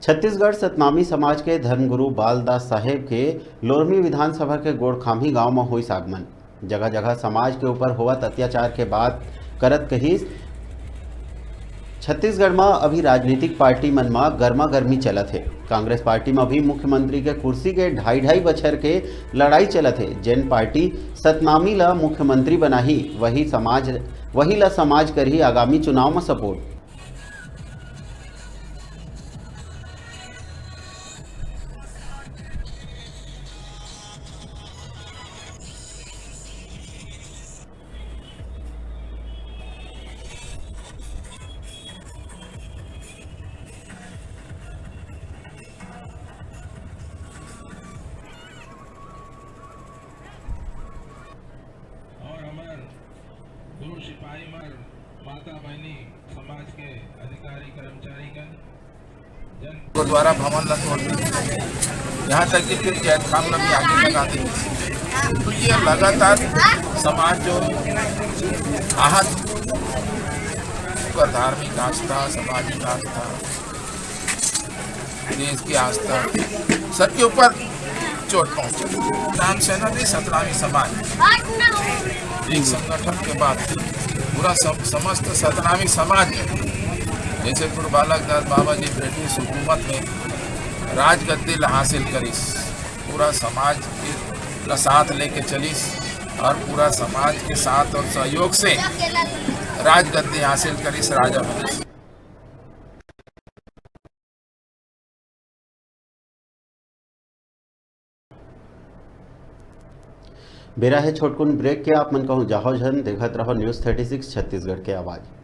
छत्तीसगढ़ सतनामी समाज के धर्मगुरु बालदास साहेब के लोरमी विधानसभा के गोड़खामी गांव में हुई आगमन। जगह जगह समाज के ऊपर होवत अत्याचार के बात करत कही। छत्तीसगढ़ में अभी राजनीतिक पार्टी मन में गर्मा गर्मी चलत है। कांग्रेस पार्टी में भी मुख्यमंत्री के कुर्सी के ढाई बछर के लड़ाई चलत है। जैन पार्टी सतनामी ला मुख्यमंत्री बनाही वही ला समाज करही आगामी चुनाव में सपोर्ट। गुरु सिपाही मर माता बहनी समाज के अधिकारी कर्मचारीगण जन गुरुद्वारा भवन लखनऊ यहाँ तक कि फिर जैद खान ने भी आगे लगा दी। तो ये लगातार समाज जो आहत का धार्मिक आस्था, सामाजिक आस्था, देश की आस्था सबके ऊपर चोट पहुंचे। नाम सेना ने सतनामी समाज एक संगठन के बाद पूरा समस्त सतनामी समाज जैसे गुरु बालक दास बाबा जी ब्रिटिश हुकूमत में राजगद्दी हासिल करीस, पूरा समाज के साथ लेके चलीस और पूरा समाज के साथ और सहयोग से राजगद्दी हासिल करीस, राजा बनीस। बेरा है छोटकुन ब्रेक के। आप मन कहूँ जाहो जन देखत रहो न्यूज़ 36 छत्तीसगढ़ के आवाज़।